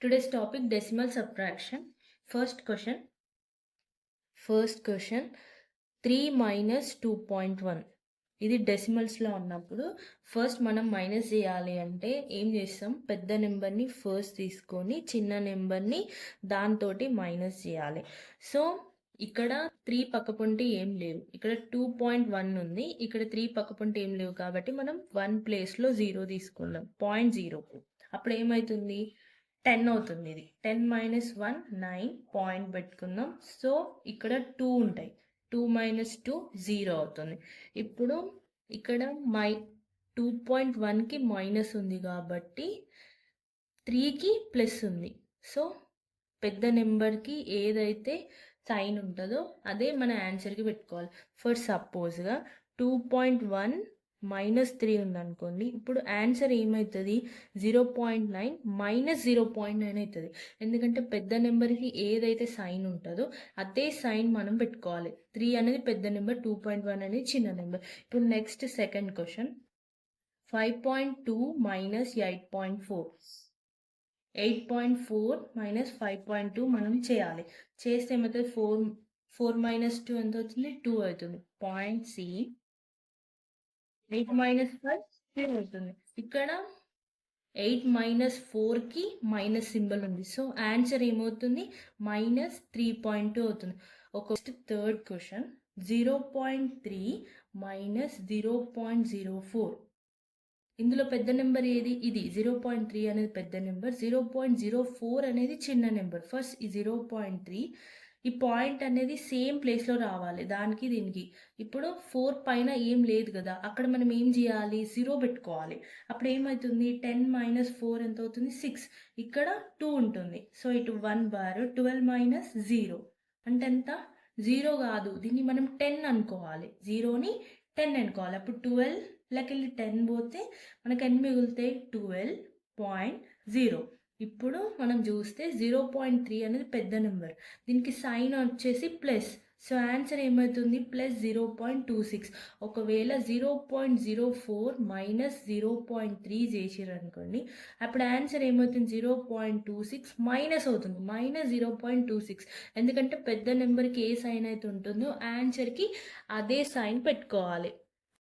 Today's topic decimal subtraction. First question 3 minus 2.1. ఇది డెసిమల్స్లో ఉన్నప్పుడు first మనం మైనస్ చేయాలి అంటే ఏం చేస్తాం, పెద్ద నెంబర్ని ఫస్ట్ తీసుకొని చిన్న నెంబర్ని దాంతో మైనస్ చేయాలి. సో ఇక్కడ 3 పక్కపొంటి ఏం లేవు, ఇక్కడ 2.1 ఉంది, ఇక్కడ 3 పక్కపొంటి ఏం లేవు కాబట్టి మనం 1 ప్లేస్లో 0 తీసుకుందాం, 0.0. అప్పుడు ఏమవుతుంది, 10 అవుతుంది. ఇది 10 మైనస్ 1 9 పాయింట్ పెట్టుకుందాం. సో ఇక్కడ 2 ఉంటాయి, 2 మైనస్ 2 0 అవుతుంది. ఇప్పుడు ఇక్కడ 2.1కి మైనస్ ఉంది కాబట్టి 3కి ప్లస్ ఉంది. సో పెద్ద నెంబర్కి ఏదైతే సైన్ ఉంటుందో అదే మన ఆన్సర్కి పెట్టుకోవాలి. ఫర్ సపోజ్గా 2.1 మైనస్ 3 ఉందనుకోండి, ఇప్పుడు ఆన్సర్ ఏమవుతుంది, 0.9 మైనస్ 0.9 అవుతుంది. ఎందుకంటే పెద్ద నెంబర్కి ఏదైతే సైన్ ఉంటుందో అదే సైన్ మనం పెట్టుకోవాలి. 3 అనేది పెద్ద నెంబర్, 2.1 అనేది చిన్న నెంబర్. ఇప్పుడు next second question 5.2 minus 8.4. 8.4 minus 5.2 మనం చేయాలి. చేస్తే ఏమవుతుంది, 4 మైనస్ 2 ఎంత అవుతుంది, 2 అవుతుంది. పాయింట్ సి 8 మైనస్ 5 0 అవుతుంది. ఇక్కడ 8 మైనస్ 4కి మైనస్ సింబల్ ఉంది. సో ఆన్సర్ ఏమవుతుంది, మైనస్ 3.2 అవుతుంది. ఒక థర్డ్ క్వశ్చన్ 0.3 మైనస్ 0.04. ఇందులో పెద్ద నెంబర్ ఏది, ఇది 0.3 అనేది పెద్ద నెంబర్, 0.04 అనేది చిన్న నెంబర్. ఫస్ట్ ఈ 0.3 ఈ పాయింట్ అనేది సేమ్ ప్లేస్లో రావాలి, దానికి దీనికి. ఇప్పుడు 4 పైన ఏం లేదు కదా, అక్కడ మనం ఏం చేయాలి, 0 పెట్టుకోవాలి. అప్పుడు ఏమవుతుంది, 10 మైనస్ 4 ఎంత అవుతుంది, 6. ఇక్కడ 2 ఉంటుంది. సో ఇటు 1 బార్, 12 మైనస్ 0 అంటే ఎంత, 0 కాదు, దీన్ని మనం 10 అనుకోవాలి. 0ని 10 అనుకోవాలి. అప్పుడు 12 వెళ్ళి 10 పోతే మనకు ఎన్ని మిగులుతాయి, 12.0. ఇప్పుడు మనం చూస్తే 0.3 అనేది పెద్ద నెంబర్, దీనికి సైన్ వచ్చేసి ప్లస్. సో ఆన్సర్ ఏమవుతుంది, ప్లస్ 0.26. ఒకవేళ 0.04 మైనస్ 0.3 చేసారు అనుకోండి, అప్పుడు ఆన్సర్ ఏమవుతుంది, 0.26 మైనస్ అవుతుంది, మైనస్ 0.26. ఎందుకంటే పెద్ద నెంబర్కి ఏ సైన్ అయితే ఉంటుందో ఆన్సర్కి అదే సైన్ పెట్టుకోవాలి.